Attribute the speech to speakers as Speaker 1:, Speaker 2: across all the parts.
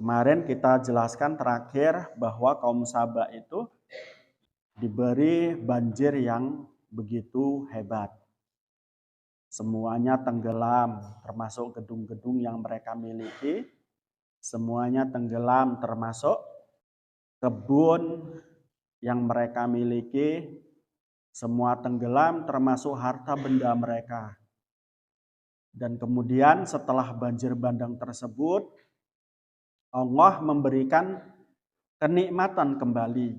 Speaker 1: Kemarin kita jelaskan terakhir bahwa kaum Saba itu diberi banjir yang begitu hebat. Semuanya tenggelam, termasuk gedung-gedung yang mereka miliki. Semuanya tenggelam, termasuk kebun yang mereka miliki. Semua tenggelam, termasuk harta benda mereka. Dan kemudian setelah banjir bandang tersebut, Allah memberikan kenikmatan kembali.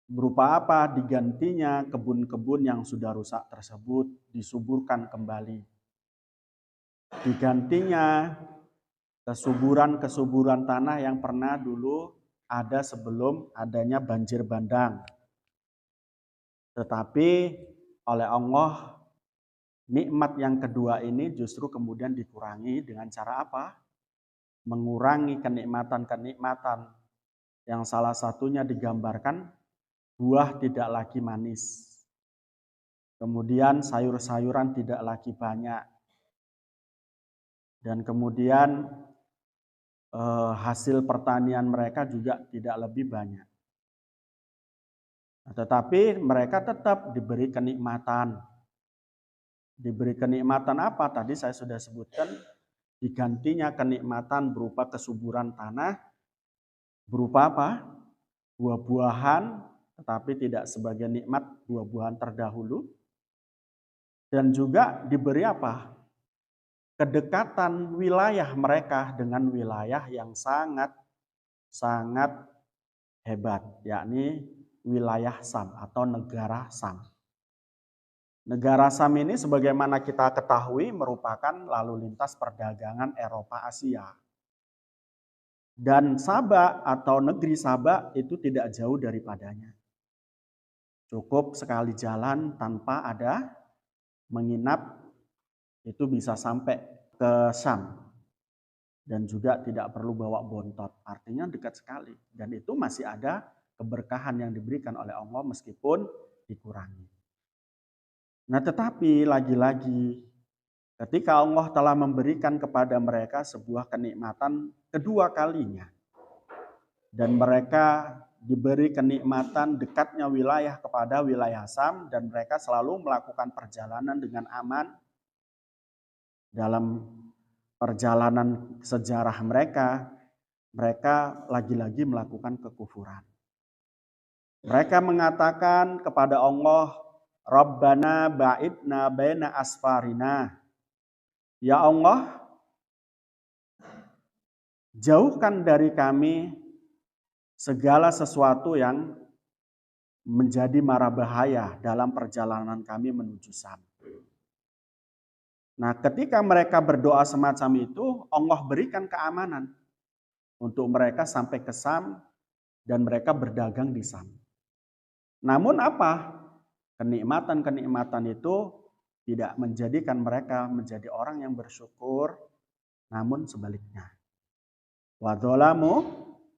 Speaker 1: Berupa apa? Digantinya kebun-kebun yang sudah rusak tersebut disuburkan kembali. Digantinya kesuburan-kesuburan tanah yang pernah dulu ada sebelum adanya banjir bandang. Tetapi oleh Allah, nikmat yang kedua ini justru kemudian dikurangi dengan cara apa? Mengurangi kenikmatan-kenikmatan yang salah satunya digambarkan buah tidak lagi manis. Kemudian sayur-sayuran tidak lagi banyak. Dan kemudian hasil pertanian mereka juga tidak lebih banyak. Tetapi mereka tetap diberi kenikmatan. Diberi kenikmatan apa? Tadi saya sudah sebutkan, digantinya kenikmatan berupa kesuburan tanah, berupa apa? Buah-buahan, tetapi tidak sebagai nikmat buah-buahan terdahulu. Dan juga diberi apa? Kedekatan wilayah mereka dengan wilayah yang sangat hebat, yakni wilayah Sam atau negara Sam. Negara Sam ini sebagaimana kita ketahui merupakan lalu lintas perdagangan Eropa Asia. Dan Sabak atau negeri Sabak itu tidak jauh daripadanya. Cukup sekali jalan tanpa ada menginap, itu bisa sampai ke Sam. Dan juga tidak perlu bawa bontot, artinya dekat sekali. Dan itu masih ada keberkahan yang diberikan oleh Allah meskipun dikurangi. Nah tetapi lagi-lagi ketika Allah telah memberikan kepada mereka sebuah kenikmatan kedua kalinya. Dan mereka diberi kenikmatan dekatnya wilayah kepada wilayah Sam. Dan mereka selalu melakukan perjalanan dengan aman. Dalam perjalanan sejarah mereka lagi-lagi melakukan kekufuran. Mereka mengatakan kepada Allah, Rabbana ba'idna baina asfarina. Ya Allah, jauhkan dari kami segala sesuatu yang menjadi mara bahaya dalam perjalanan kami menuju Sam. Nah, ketika mereka berdoa semacam itu, Allah berikan keamanan untuk mereka sampai ke Sam dan mereka berdagang di Sam. Namun apa? Kenikmatan-kenikmatan itu tidak menjadikan mereka menjadi orang yang bersyukur, namun sebaliknya. Wadzalamu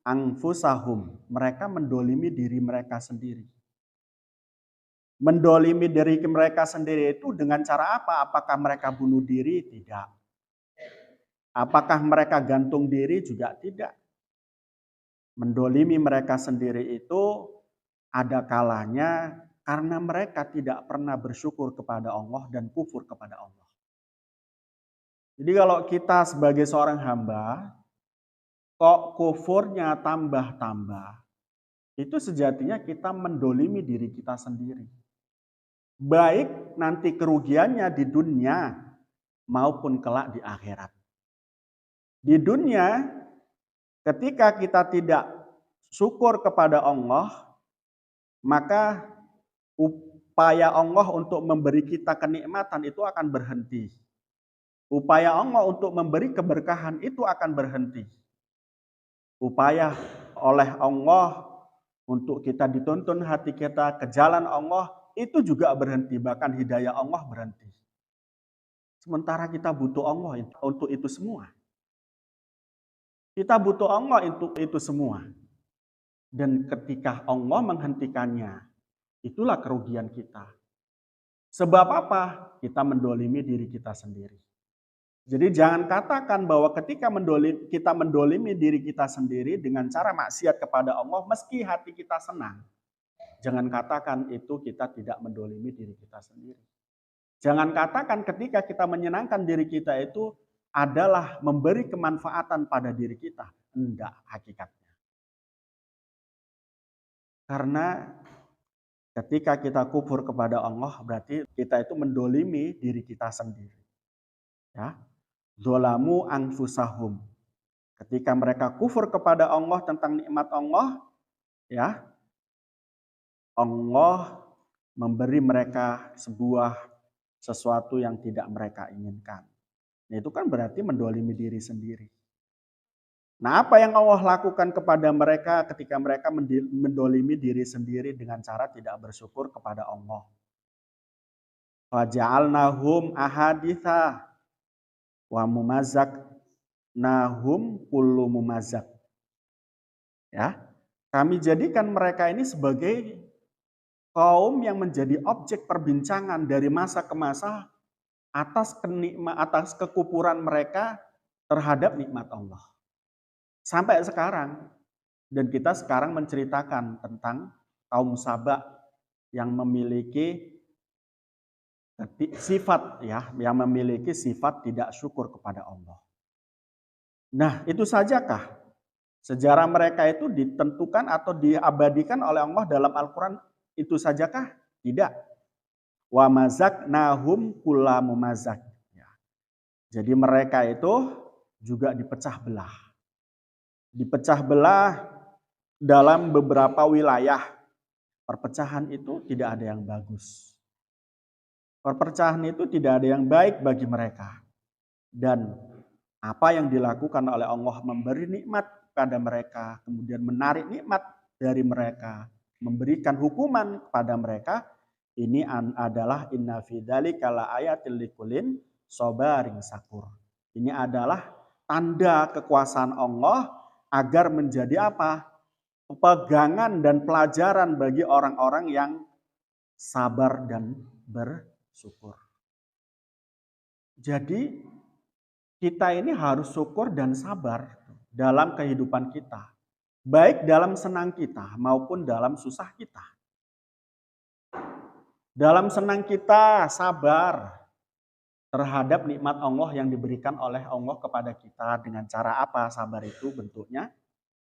Speaker 1: anfusahum, mereka mendolimi diri mereka sendiri. Mendolimi diri mereka sendiri itu dengan cara apa? Apakah mereka bunuh diri? Tidak. Apakah mereka gantung diri? Juga tidak. Mendolimi mereka sendiri itu ada kalanya karena mereka tidak pernah bersyukur kepada Allah dan kufur kepada Allah. Jadi kalau kita sebagai seorang hamba, kok kufurnya tambah-tambah, itu sejatinya kita mendolimi diri kita sendiri. Baik nanti kerugiannya di dunia maupun kelak di akhirat. Di dunia, ketika kita tidak syukur kepada Allah, maka upaya Allah untuk memberi kita kenikmatan itu akan berhenti. Upaya Allah untuk memberi keberkahan itu akan berhenti. Upaya oleh Allah untuk kita dituntun hati kita ke jalan Allah itu juga berhenti. Bahkan hidayah Allah berhenti. Sementara kita butuh Allah untuk itu semua. Kita butuh Allah untuk itu semua. Dan ketika Allah menghentikannya, itulah kerugian kita. Sebab apa? Kita mendolimi diri kita sendiri. Jadi jangan katakan bahwa ketika kita mendolimi diri kita sendiri dengan cara maksiat kepada Allah, meski hati kita senang. Jangan katakan itu kita tidak mendolimi diri kita sendiri. Jangan katakan ketika kita menyenangkan diri kita itu adalah memberi kemanfaatan pada diri kita. Enggak hakikatnya. Karena ketika kita kufur kepada Allah, berarti kita itu mendolimi diri kita sendiri. Ya, zolamu anfusahum. Ketika mereka kufur kepada Allah tentang nikmat Allah, ya, Allah memberi mereka sesuatu yang tidak mereka inginkan. Nah, itu kan berarti mendolimi diri sendiri. Nah, apa yang Allah lakukan kepada mereka ketika mereka mendolimi diri sendiri dengan cara tidak bersyukur kepada Allah? Faja'alnahum ahaditha wa mumazzaqnahum kullu mumazzaq. Ya, kami jadikan mereka ini sebagai kaum yang menjadi objek perbincangan dari masa ke masa atas kekufuran mereka terhadap nikmat Allah. Sampai sekarang, dan kita sekarang menceritakan tentang kaum Saba yang memiliki sifat yang memiliki sifat tidak syukur kepada Allah. Nah, itu sajakah sejarah mereka itu ditentukan atau diabadikan oleh Allah dalam Al-Quran? Itu sajakah? Tidak. Wa mazaqnahum kulla mumazaq. Jadi mereka itu juga dipecah belah. Dipecah belah dalam beberapa wilayah. Perpecahan itu tidak ada yang bagus. Perpecahan itu tidak ada yang baik bagi mereka. Dan apa yang dilakukan oleh Allah memberi nikmat kepada mereka, kemudian menarik nikmat dari mereka, memberikan hukuman kepada mereka, ini adalah inna fi dzalika la ayatil likulin sabarin sakur. Ini adalah tanda kekuasaan Allah agar menjadi apa? Pegangan dan pelajaran bagi orang-orang yang sabar dan bersyukur. Jadi kita ini harus syukur dan sabar dalam kehidupan kita. Baik dalam senang kita maupun dalam susah kita. Dalam senang kita sabar terhadap nikmat Allah yang diberikan oleh Allah kepada kita. Dengan cara apa sabar itu bentuknya?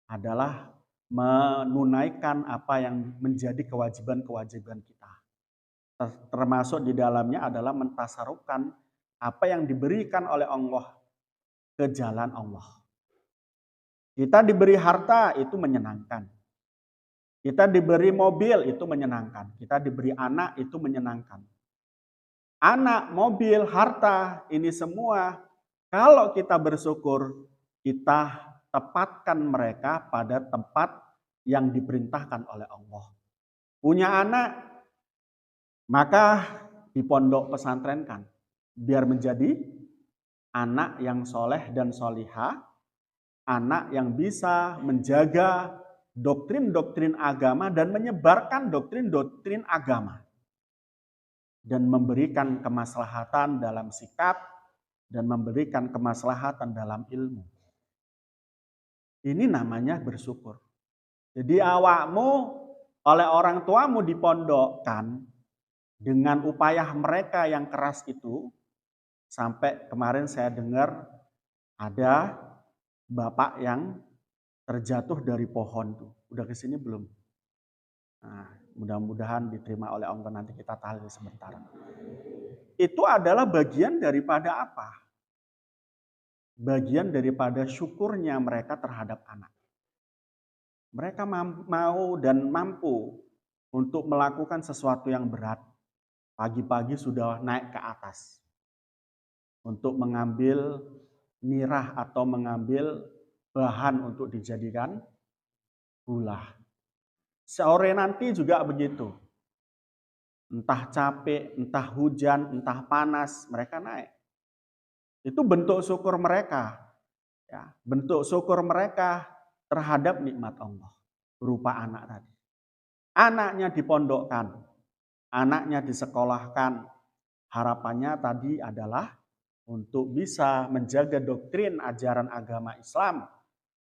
Speaker 1: Adalah menunaikan apa yang menjadi kewajiban-kewajiban kita. Termasuk di dalamnya adalah mentasarufkan apa yang diberikan oleh Allah ke jalan Allah. Kita diberi harta itu menyenangkan. Kita diberi mobil itu menyenangkan. Kita diberi anak itu menyenangkan. Anak, mobil, harta ini semua kalau kita bersyukur, kita tepatkan mereka pada tempat yang diperintahkan oleh Allah. Punya anak, maka dipondok pesantrenkan. Biar menjadi anak yang soleh dan solihah, anak yang bisa menjaga doktrin-doktrin agama dan menyebarkan doktrin-doktrin agama. Dan memberikan kemaslahatan dalam sikap dan memberikan kemaslahatan dalam ilmu. Ini namanya bersyukur. Jadi awakmu oleh orang tuamu dipondokkan dengan upaya mereka yang keras itu. Sampai kemarin saya dengar ada bapak yang terjatuh dari pohon tuh. Udah kesini belum? Nah, mudah-mudahan diterima oleh Allah, nanti kita tahlil sebentar. Itu adalah bagian daripada apa? Bagian daripada syukurnya mereka terhadap anak. Mereka mau dan mampu untuk melakukan sesuatu yang berat. Pagi-pagi sudah naik ke atas. Untuk mengambil nirah atau mengambil bahan untuk dijadikan gula. Sore nanti juga begitu. Entah capek, entah hujan, entah panas, mereka naik. Itu bentuk syukur mereka. Ya, bentuk syukur mereka terhadap nikmat Allah. Berupa anak tadi. Anaknya dipondokkan. Anaknya disekolahkan. Harapannya tadi adalah untuk bisa menjaga doktrin ajaran agama Islam,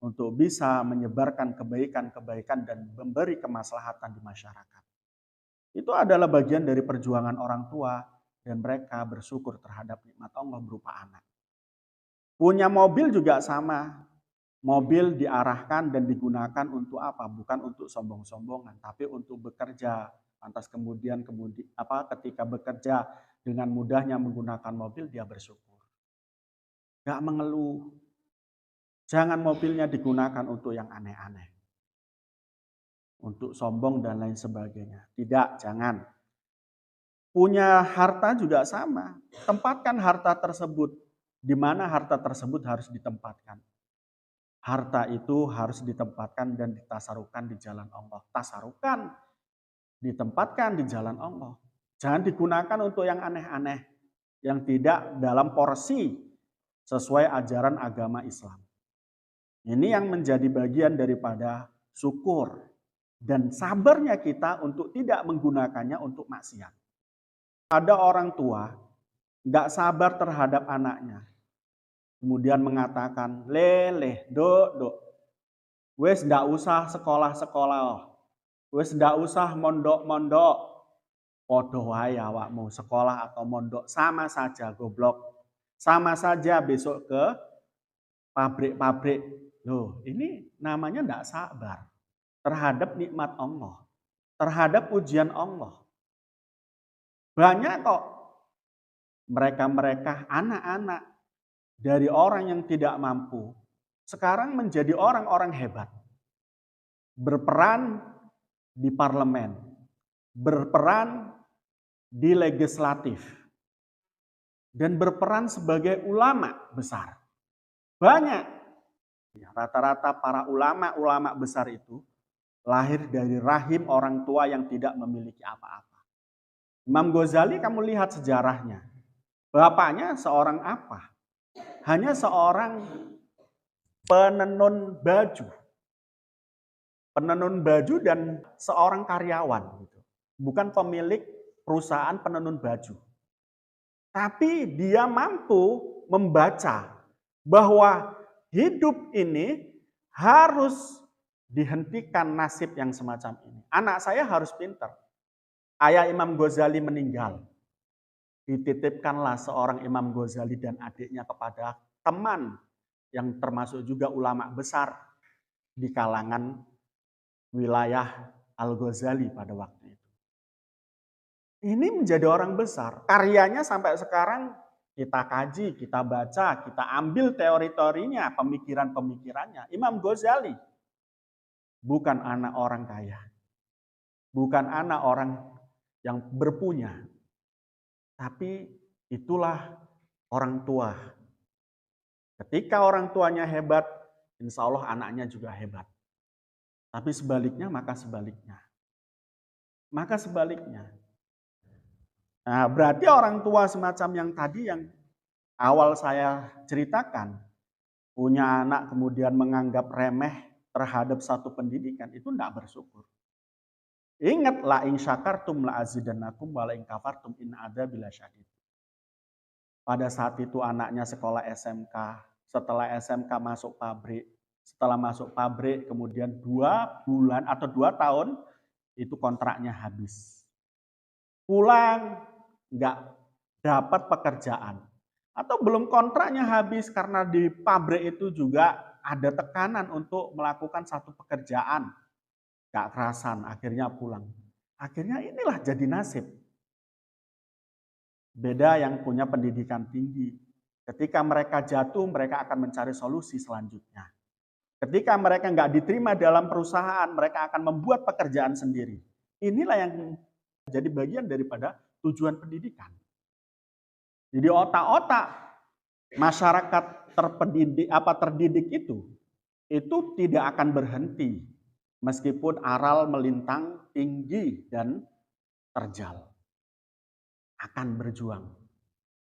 Speaker 1: untuk bisa menyebarkan kebaikan-kebaikan dan memberi kemaslahatan di masyarakat. Itu adalah bagian dari perjuangan orang tua dan mereka bersyukur terhadap nikmat Allah berupa anak. Punya mobil juga sama. Mobil diarahkan dan digunakan untuk apa? Bukan untuk sombong-sombongan, tapi untuk bekerja. Lantas kemudian ketika bekerja dengan mudahnya menggunakan mobil, dia bersyukur. Gak mengeluh. Jangan mobilnya digunakan untuk yang aneh-aneh. Untuk sombong dan lain sebagainya. Tidak, jangan. Punya harta juga sama. Tempatkan harta tersebut. Di mana harta tersebut harus ditempatkan. Harta itu harus ditempatkan dan ditasarukan di jalan Allah. Tasarukan, ditempatkan di jalan Allah. Jangan digunakan untuk yang aneh-aneh, yang tidak dalam porsi sesuai ajaran agama Islam. Ini yang menjadi bagian daripada syukur dan sabarnya kita untuk tidak menggunakannya untuk maksiat. Ada orang tua nggak sabar terhadap anaknya. Kemudian mengatakan, leleh, dok, wes ndak usah sekolah-sekolah, wes ndak usah mondok-mondok, podo wae awakmu sekolah atau mondok sama saja goblok, sama saja besok ke pabrik-pabrik. Loh, ini namanya ndak sabar terhadap nikmat Allah, terhadap ujian Allah. Banyak kok mereka-mereka anak-anak dari orang yang tidak mampu, sekarang menjadi orang-orang hebat. Berperan di parlemen, berperan di legislatif, dan berperan sebagai ulama besar. Banyak. Rata-rata para ulama-ulama besar itu lahir dari rahim orang tua yang tidak memiliki apa-apa. Imam Ghazali kamu lihat sejarahnya. Bapaknya seorang apa? Hanya seorang penenun baju. Penenun baju dan seorang karyawan. Bukan pemilik perusahaan penenun baju. Tapi dia mampu membaca bahwa hidup ini harus dihentikan nasib yang semacam ini. Anak saya harus pintar. Ayah Imam Ghazali meninggal. Dititipkanlah seorang Imam Ghazali dan adiknya kepada teman yang termasuk juga ulama besar di kalangan wilayah Al-Ghazali pada waktu itu. Ini menjadi orang besar. Karyanya sampai sekarang kita kaji, kita baca, kita ambil teori-teorinya, pemikiran-pemikirannya. Imam Ghazali bukan anak orang kaya. Bukan anak orang yang berpunya. Tapi itulah orang tua. Ketika orang tuanya hebat, insya Allah anaknya juga hebat. Tapi sebaliknya, maka sebaliknya. Maka sebaliknya. Nah, berarti orang tua semacam yang tadi yang awal saya ceritakan, punya anak kemudian menganggap remeh terhadap satu pendidikan, itu tidak bersyukur. Ingat, la in syakartum la azidannakum wa la in kafartum in adzabi lasyadid. Pada saat itu anaknya sekolah SMK, setelah SMK masuk pabrik, setelah masuk pabrik kemudian 2 bulan atau 2 tahun itu kontraknya habis. Pulang nggak dapat pekerjaan. Atau belum kontraknya habis karena di pabrik itu juga ada tekanan untuk melakukan satu pekerjaan. Gak kerasan, akhirnya pulang. Akhirnya inilah jadi nasib. Beda yang punya pendidikan tinggi. Ketika mereka jatuh, mereka akan mencari solusi selanjutnya. Ketika mereka nggak diterima dalam perusahaan, mereka akan membuat pekerjaan sendiri. Inilah yang jadi bagian daripada tujuan pendidikan. Jadi otak-otak masyarakat terdidik itu tidak akan berhenti meskipun aral melintang tinggi dan terjal. Akan berjuang.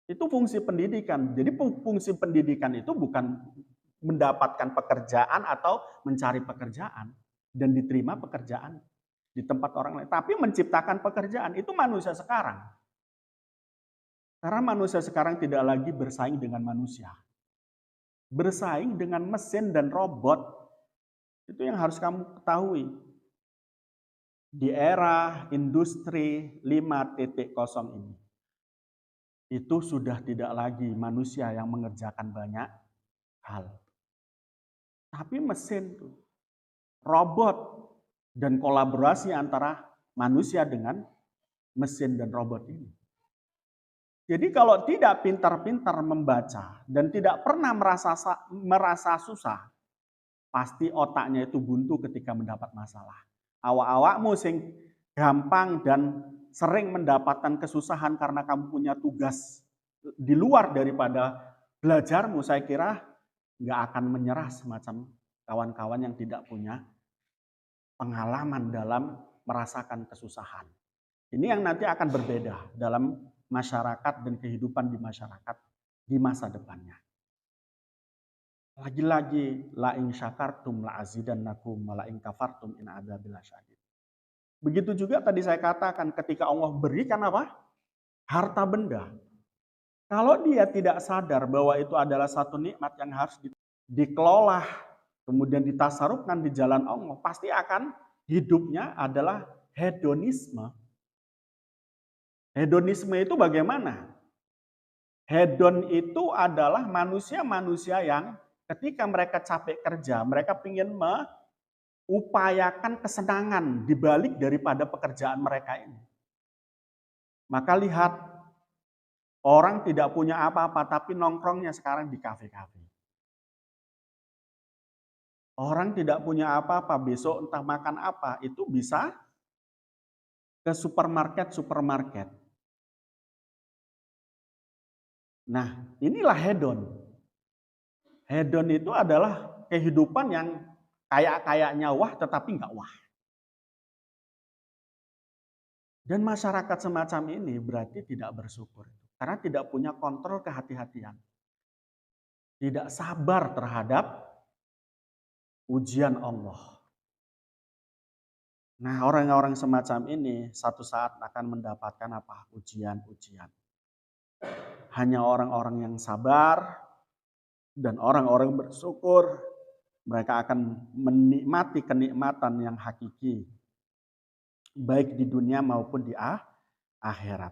Speaker 1: Itu fungsi pendidikan. Jadi fungsi pendidikan itu bukan mendapatkan pekerjaan atau mencari pekerjaan dan diterima pekerjaan di tempat orang lain, tapi menciptakan pekerjaan. Itu manusia sekarang. Karena manusia sekarang tidak lagi bersaing dengan manusia. Bersaing dengan mesin dan robot. Itu yang harus kamu ketahui. Di era industri 5.0 ini. Itu sudah tidak lagi manusia yang mengerjakan banyak hal. Tapi mesin tuh, robot, dan kolaborasi antara manusia dengan mesin dan robot ini. Jadi kalau tidak pintar-pintar membaca dan tidak pernah merasa susah, pasti otaknya itu buntu ketika mendapat masalah. Awak-awakmu sing gampang dan sering mendapatkan kesusahan karena kamu punya tugas di luar daripada belajarmu, saya kira nggak akan menyerah semacam kawan-kawan yang tidak punya pengalaman dalam merasakan kesusahan. Ini yang nanti akan berbeda dalam masyarakat dan kehidupan di masyarakat di masa depannya. Lagi-lagi la in syakartum la azidannakum wa la in kafartum in adzabil lasyadid. Begitu juga tadi saya katakan ketika Allah berikan apa? Harta benda. Kalau dia tidak sadar bahwa itu adalah satu nikmat yang harus dikelola, kemudian ditasarufkan di jalan Allah, pasti akan hidupnya adalah hedonisme. Hedonisme itu bagaimana? Hedon itu adalah manusia-manusia yang ketika mereka capek kerja, mereka ingin mengupayakan kesenangan di balik daripada pekerjaan mereka ini. Maka lihat, orang tidak punya apa-apa tapi nongkrongnya sekarang di kafe-kafe. Orang tidak punya apa-apa, besok entah makan apa, itu bisa ke supermarket. Nah, inilah hedon. Hedon itu adalah kehidupan yang kayak-kayaknya wah tetapi nggak wah. Dan masyarakat semacam ini berarti tidak bersyukur. Karena tidak punya kontrol kehati-hatian. Tidak sabar terhadap ujian Allah. Nah, orang-orang semacam ini satu saat akan mendapatkan apa? Ujian-ujian. Hanya orang-orang yang sabar dan orang-orang bersyukur, mereka akan menikmati kenikmatan yang hakiki, baik di dunia maupun di akhirat.